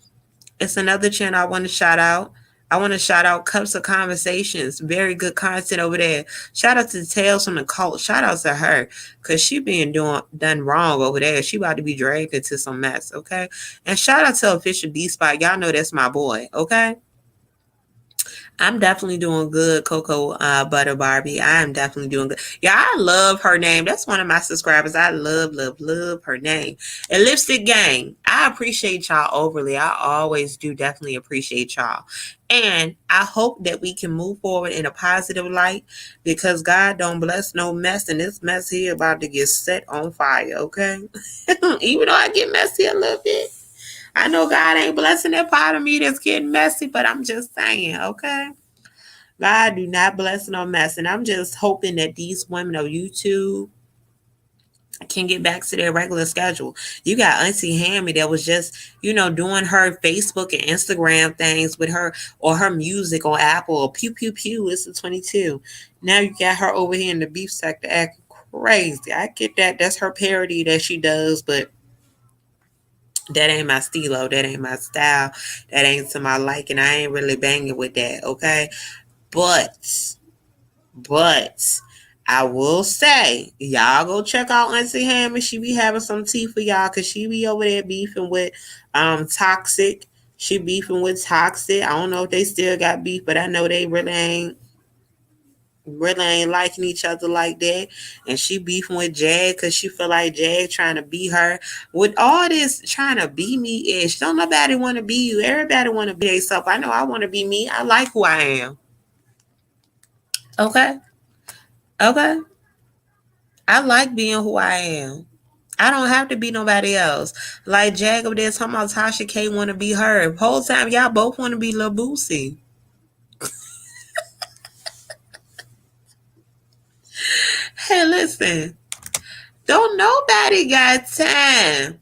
It's another channel I want to shout out. I want to shout out Cups of Conversations. Very good content over there. Shout out to Tales from the Cult. Shout out to her because she being done wrong over there. She about to be dragged into some mess, okay? And shout out to Official D-Spot. Y'all know that's my boy, okay? I'm definitely doing good, Cocoa Butter Barbie. I am definitely doing good. Yeah, I love her name. That's one of my subscribers. I love her name. And Lipstick Gang, I appreciate y'all overly. I always do definitely appreciate y'all. And I hope that we can move forward in a positive light because God don't bless no mess. And this mess here about to get set on fire, okay? Even though I get messy a little bit. I know God ain't blessing that part of me that's getting messy, but I'm just saying, okay? God do not bless no mess. And I'm just hoping that these women on YouTube can get back to their regular schedule. You got Auntie Hammy that was just, doing her Facebook and Instagram things with her or her music on Apple or pew pew pew. It's the 22. Now you got her over here in the beef sector acting crazy. I get that. That's her parody that she does, but that ain't my stilo. That ain't my style. That ain't to my liking. I ain't really banging with that, okay? But I will say, y'all go check out Auntie Hammer. She be having some tea for y'all because she be over there beefing with Toxic. She beefing with Toxic. I don't know if they still got beef, but I know they really ain't liking each other like that. And she beefing with Jag because she feel like Jag trying to be her. With all this trying to be me-ish, don't nobody want to be you. Everybody want to be themselves. I know I want to be me. I like who I am. Okay. I like being who I am. I don't have to be nobody else. Like Jag over there talking about Tasha K want to be her. Whole time y'all both want to be Lil Boosie. Hey, listen. Don't nobody got time.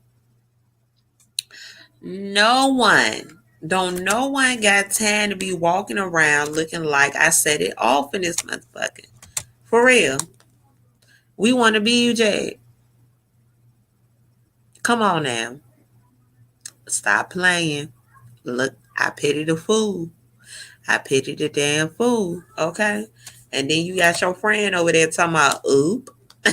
No one. Don't no one got time to be walking around looking like I set it off in this motherfucker. For real. We want to be you, Jag. Come on now. Stop playing. Look, I pity the fool. I pity the damn fool. Okay? And then you got your friend over there talking about, oop. Yo!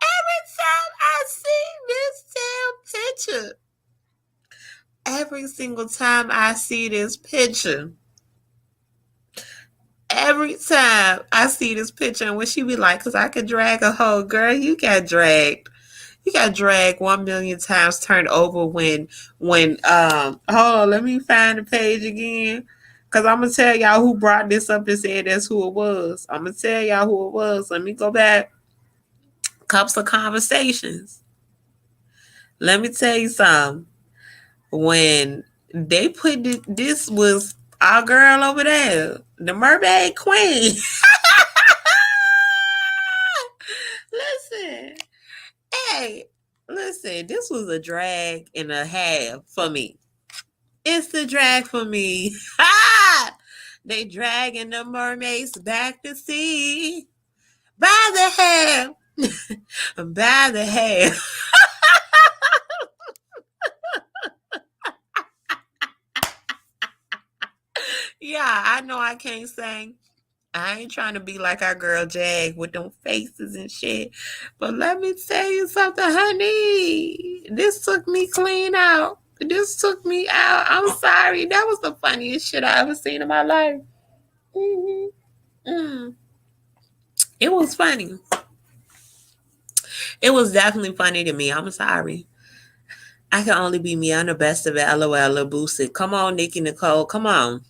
Every time I see this damn picture, every single time I see this picture, every time I see this picture, and when she be like, because I could drag a hoe, girl, you got dragged. You got dragged 1,000,000 times, turned over when oh, let me find the page again. Cause I'm gonna tell y'all who brought this up and said that's who it was. I'm gonna tell y'all who it was. Let me go back. Cups of conversations. Let me tell you something. When they put this was our girl over there, the Mermaid Queen. Listen, hey, listen, this was a drag and a half for me. It's the drag for me. They dragging the mermaids back to sea by the hair. By the hair. Yeah, I know I can't sing. I ain't trying to be like our girl Jag with them faces and shit. But let me tell you something, honey. This took me clean out. This took me out. I'm sorry. That was the funniest shit I ever seen in my life. Mm-hmm. It was funny. It was definitely funny to me. I'm sorry. I can only be me. I'm the best of it. LOL, Boosie. Come on, Nikki Nicole. Come on.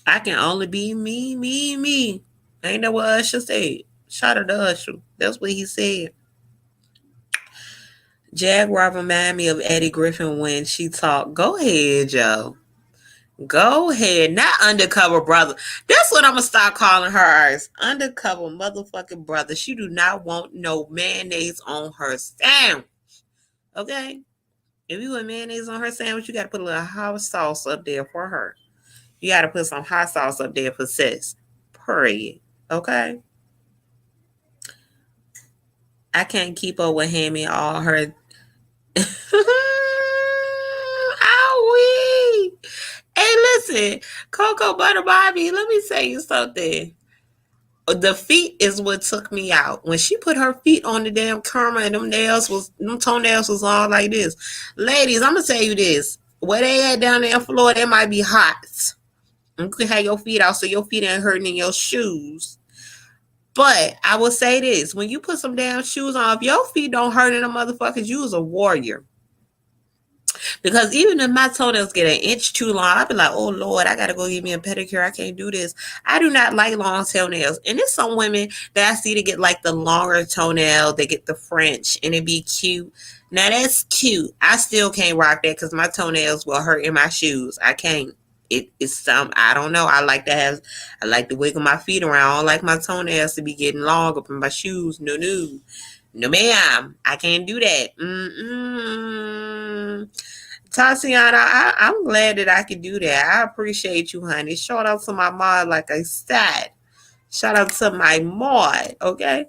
I can only be me, me, me. Ain't that what Usher said? Shout out to Usher. That's what he said. Jaguar remind me of Eddie Griffin when she talked. Go ahead, Joe. Go ahead. Not undercover brother. That's what I'm going to start calling her. Undercover motherfucking brother. She do not want no mayonnaise on her sandwich. Okay? If you want mayonnaise on her sandwich, you got to put a little hot sauce up there for her. You got to put some hot sauce up there for sis. Period. Okay? I can't keep up with Hammy all her. Owie. Hey, listen, Cocoa Butter Bobby, let me tell you something. The feet is what took me out. When she put her feet on the damn camera and them toenails was all like this. Ladies, I'm gonna tell you this. Where they at down there in Florida, it might be hot. You can have your feet out so your feet ain't hurting in your shoes. But I will say this: when you put some damn shoes on, if your feet don't hurt in the motherfuckers, you is a warrior. Because even if my toenails get an inch too long, I'll be like, oh Lord, I gotta go get me a pedicure. I can't do this. I do not like long toenails. And there's some women that I see to get like the longer toenail, they get the French and it be cute. Now that's cute. I still can't rock that because my toenails will hurt in my shoes. I can't. It's some I don't know. I like to wiggle my feet around. I don't like my toenails to be getting long up in my shoes. No. No ma'am. I can't do that. Tatiana, I'm glad that I can do that. I appreciate you, honey. Shout out to my mod, like I said. Shout out to my mod, okay?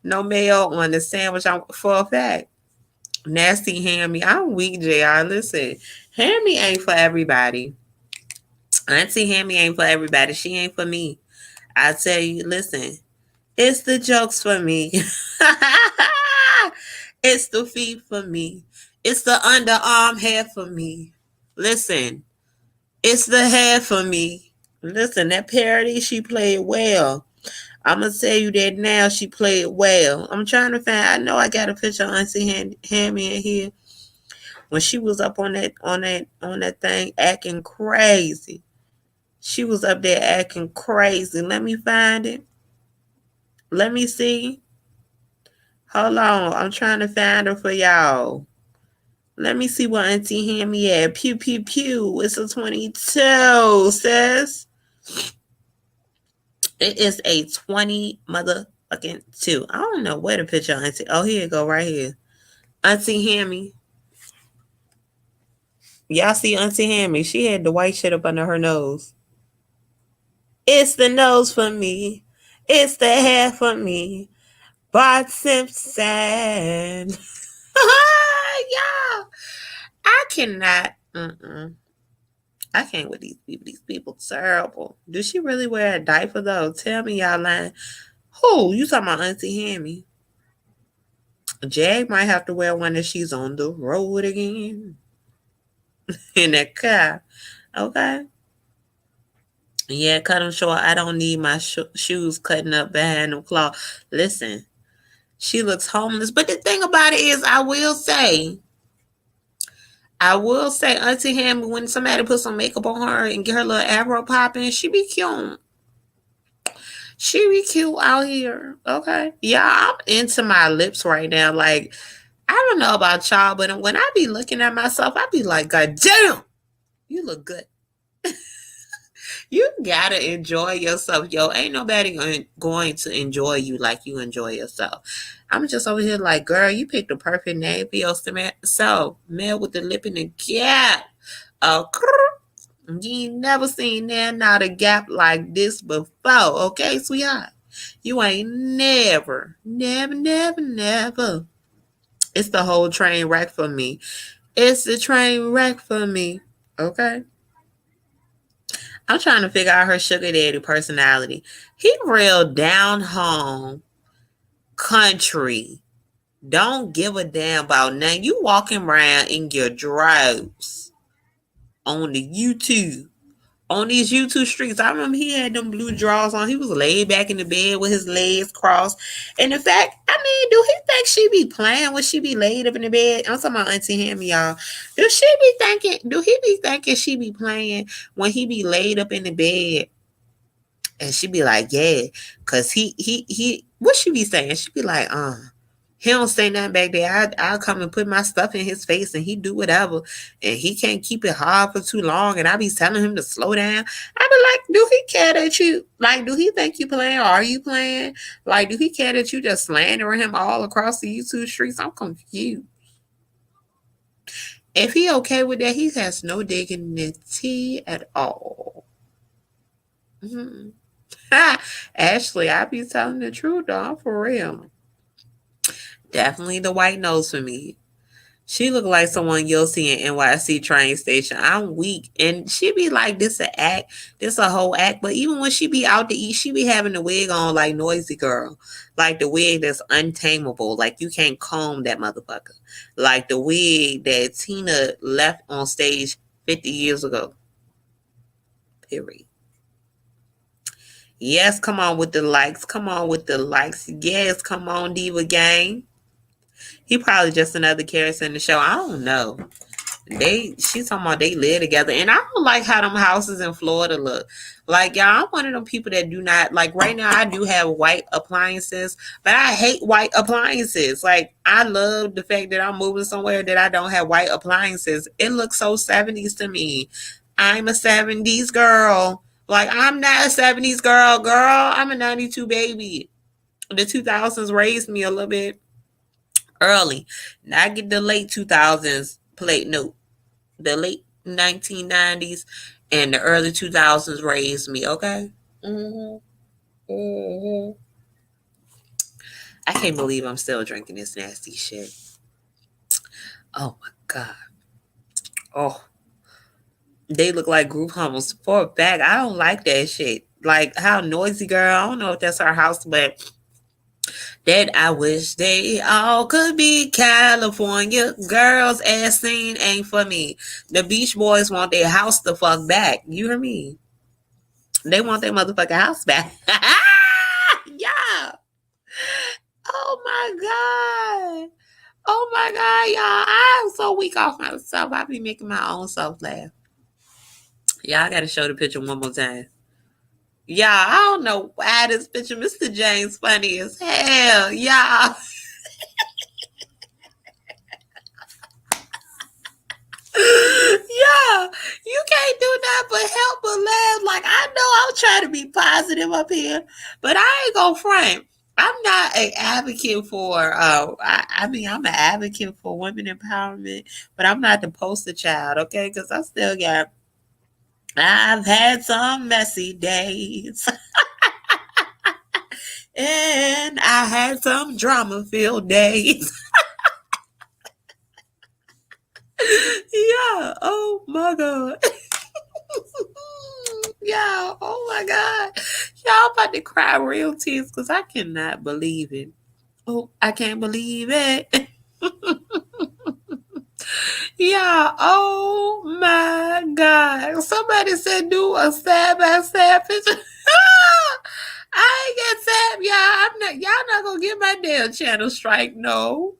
No mayo on the sandwich for a fact. Nasty Hammy. I'm weak, JR. Listen, Hammy ain't for everybody. Auntie Hammy ain't for everybody. She ain't for me. I tell you, listen, it's the jokes for me. It's the feet for me. It's the underarm hair for me. Listen, it's the hair for me. Listen, that parody, she played well. I'm going to tell you that now, she played well. I'm trying to find, I know I got a picture of Auntie Hammy in here when she was up on that thing acting crazy. She was up there acting crazy. Let me find it. Let me see. Hold on. I'm trying to find her for y'all. Let me see what Auntie Hammy at. Pew, pew, pew. It's a 22, sis. It is a 20 motherfucking 2. I don't know where to picture Auntie. Oh, here you go, right here. Auntie Hammy. Y'all see Auntie Hammy? She had the white shit up under her nose. It's the nose for me. It's the hair for me. Bart Simpson. Yeah. I cannot. I can't with these people. These people terrible. Does she really wear a diaper though? Tell me y'all lying. Who? You talking about Auntie Hammy? Jag might have to wear one if she's on the road again. In that car. Okay. Yeah, cut them short. I don't need my shoes cutting up behind them claw. Listen, she looks homeless. But the thing about it is, Auntie Hammy, when somebody put some makeup on her and get her little afro popping, she be cute. She be cute out here. Okay. Yeah, I'm into my lips right now. Like, I don't know about y'all, but when I be looking at myself, I be like, God damn, you look good. You gotta enjoy yourself, yo. Ain't nobody going to enjoy you like you enjoy yourself. I'm just over here like, girl, you picked the perfect name for yourself. Male with the lip in the gap. Oh, you ain't never seen that not a gap like this before, okay, sweetheart? You ain't never. It's the whole train wreck for me. It's the train wreck for me, okay? I'm trying to figure out her sugar daddy personality. He real down home, country. Don't give a damn about nothing. You walking around in your drawers on the YouTube. On these YouTube streets. I remember he had them blue drawers on. He was laid back in the bed with his legs crossed. And in fact, I mean, do he think she be playing when she be laid up in the bed? I'm talking about Auntie Hammy, y'all. Do he be thinking she be playing when he be laid up in the bed? And she be like, yeah, cause what she be saying? She be like, he don't say nothing back there. I'll come and put my stuff in his face and he do whatever. And he can't keep it hard for too long. And I be telling him to slow down. I be like, do he care that you, like, do he think you playing? Or are you playing? Like, do he care that you just slandering him all across the YouTube streets? I'm confused. If he okay with that, he has no dignity at all. Mm-hmm. Ashley, I be telling the truth, though. For real. Definitely the white nose for me. She look like someone you'll see in NYC train station. I'm weak. And she be like, this a act. This a whole act. But even when she be out to eat, she be having the wig on like Noisy Girl. Like the wig that's untamable. Like you can't comb that motherfucker. Like the wig that Tina left on stage 50 years ago. Period. Yes, come on with the likes. Come on with the likes. Yes, come on, Diva Gang. He probably just another character in the show. I don't know. She's talking about they live together. And I don't like how them houses in Florida look. Like, y'all, I'm one of them people that do not, like, right now I do have white appliances, but I hate white appliances. Like, I love the fact that I'm moving somewhere that I don't have white appliances. It looks so 70s to me. I'm a 70s girl. Like, I'm not a 70s girl. I'm a 92 baby. The 2000s raised me a little bit early. Now I get the late 2000s plate note. The late 1990s and the early 2000s raised me, okay? Mm-hmm. Mm-hmm. I can't believe I'm still drinking this nasty shit. Oh my God. Oh, they look like group hummus. For a fact, I don't like that shit. Like how Noisy Girl, I don't know if that's her house, but that I wish they all could be California girls. Ass scene ain't for me. The Beach Boys want their house the fuck back. You hear me? They want their motherfucking house back. Yeah. Oh my God. Oh my God, y'all. I'm so weak off myself. I be making my own self laugh. Y'all gotta show the picture one more time. Y'all, I don't know why this picture, Mr. James, funny as hell. Y'all. Yeah, you can't do that but help but laugh. Like, I know I'm trying to be positive up here, but I ain't gonna front. I'm not an advocate for. I mean, I'm an advocate for women empowerment, but I'm not the poster child, okay? Because I still got. I've had some messy days, and I had some drama-filled days. Yeah. Oh my god. Yeah. Oh my god. Y'all about to cry real tears because I cannot believe it. Oh, I can't believe it. Yeah. Oh my god. Somebody said do a stab by stab picture. I ain't get stab, y'all. I'm not. Y'all not gonna get my damn channel strike. No.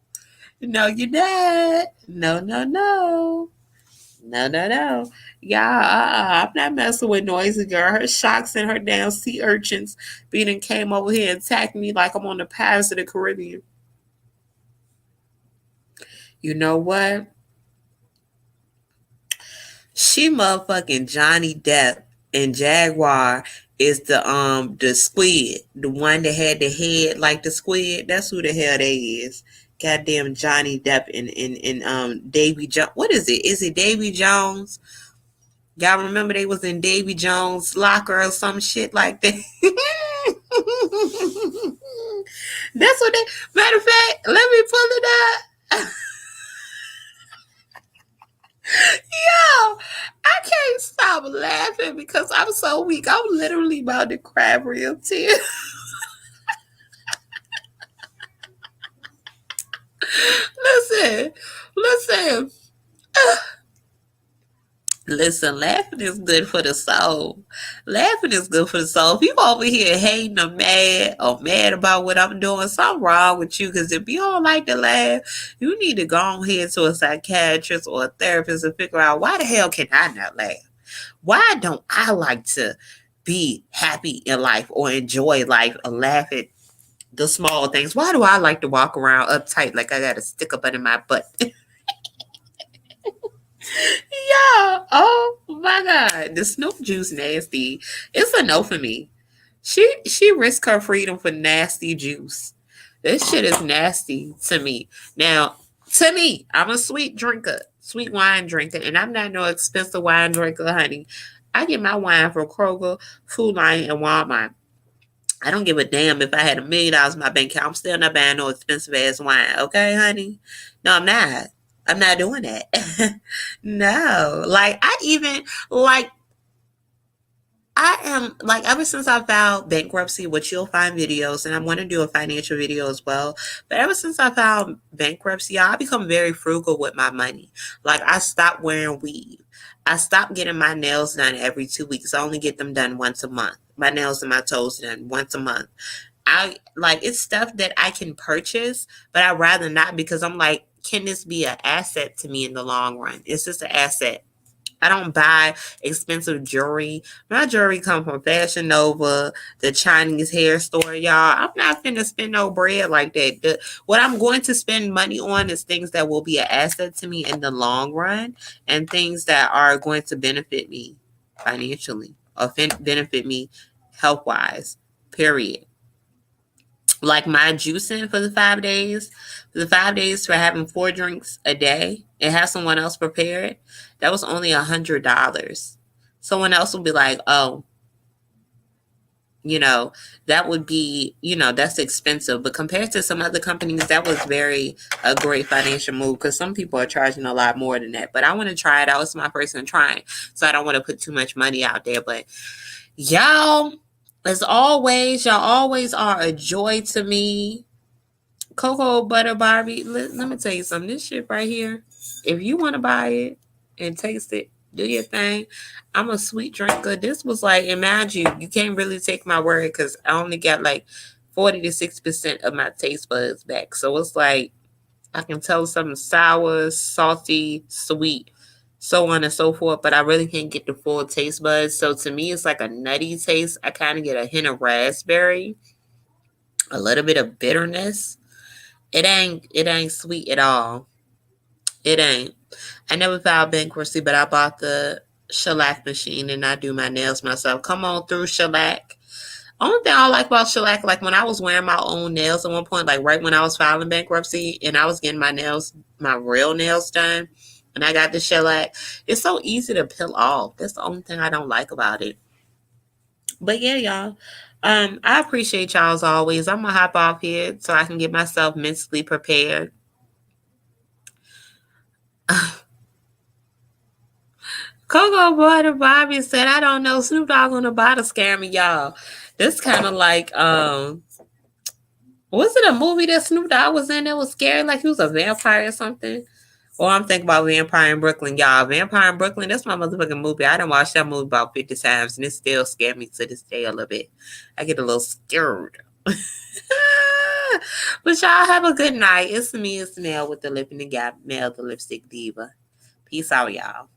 No, you're not. No. No. No. No, no, no. Yeah, I'm not messing with Noisy Girl. Her sharks and her damn sea urchins beating came over here and attacked me like I'm on the Pirates of the Caribbean. You know what? She motherfucking Johnny Depp and Jaguar is the squid. The one that had the head like the squid. That's who the hell they is. Goddamn Johnny Depp and Davy Jones. What is it? Is it Davy Jones? Y'all remember they was in Davy Jones' locker or some shit like that? That's what they. Matter of fact, let me pull it up. Yo, I can't stop laughing because I'm so weak. I'm literally about to cry real tears. Listen, listen. Listen, laughing is good for the soul. Laughing is good for the soul. If you over here hating or mad about what I'm doing, something wrong with you. Because if you don't like to laugh, you need to go ahead to a psychiatrist or a therapist and figure out why the hell can I not laugh? Why don't I like to be happy in life or enjoy life or laugh at the small things? Why do I like to walk around uptight like I got a stick up under my butt? Yeah. Oh my god. The Snoop juice nasty. It's a no for me. She risked her freedom for nasty juice. This shit is nasty to me. Now, to me, I'm a sweet drinker, sweet wine drinker, and I'm not no expensive wine drinker, honey. I get my wine from Kroger, Food Lion, and Walmart. I don't give a damn if I had $1 million in my bank account. I'm still not buying no expensive ass wine. Okay, honey? No, I'm not. I'm not doing that. No. Like I even like I am like ever since I filed bankruptcy, which you'll find videos, and I want to do a financial video as well. But ever since I filed bankruptcy, I become very frugal with my money. Like I stopped wearing weave. I stopped getting my nails done every 2 weeks. I only get them done once a month. My nails and my toes done once a month. I like it's stuff that I can purchase, but I'd rather not because I'm like, can this be an asset to me in the long run? It's just an asset. I don't buy expensive jewelry. My jewelry come from Fashion Nova, the Chinese hair store, y'all. I'm not finna spend no bread like that. What I'm going to spend money on is things that will be an asset to me in the long run and things that are going to benefit me financially or benefit me health wise, period. Like my juicing for the 5 days for having 4 drinks a day and have someone else prepare it, that was only $100. Someone else will be like, oh, you know, that would be, that's expensive. But compared to some other companies, that was very a great financial move because some people are charging a lot more than that. But I want to try it out. It's my first time trying. So I don't want to put too much money out there. But y'all, as always, y'all always are a joy to me. Cocoa Butter Barbie, let me tell you something. This shit right here, if you want to buy it and taste it, do your thing. I'm a sweet drinker. This was like, imagine you can't really take my word because I only got like 40 to 60% of my taste buds back. So it's like I can tell something sour, salty, sweet, so on and so forth, but I really can't get the full taste buds. So to me, it's like a nutty taste. I kind of get a hint of raspberry, a little bit of bitterness. It ain't sweet at all. It ain't. I never filed bankruptcy, but I bought the shellac machine and I do my nails myself. Come on through, shellac. Only thing I like about shellac, like when I was wearing my own nails at one point, like right when I was filing bankruptcy and I was getting my nails, my real nails done, and I got the shellac, it's so easy to peel off. That's the only thing I don't like about it. But yeah, y'all. I appreciate y'all as always. I'm gonna hop off here so I can get myself mentally prepared. Coco Butter Bobby said, I don't know, Snoop Dogg on the bottle scare me, y'all. This kind of like was it a movie that Snoop Dogg was in that was scary, like he was a vampire or something? Or I'm thinking about Vampire in Brooklyn, y'all. Vampire in Brooklyn, that's my motherfucking movie. I done watched that movie about 50 times and it still scared me to this day a little bit. I get a little scared. But y'all have a good night. It's me, it's Mel with the Lip and the Gap, Mel, the Lipstick Diva. Peace out, y'all.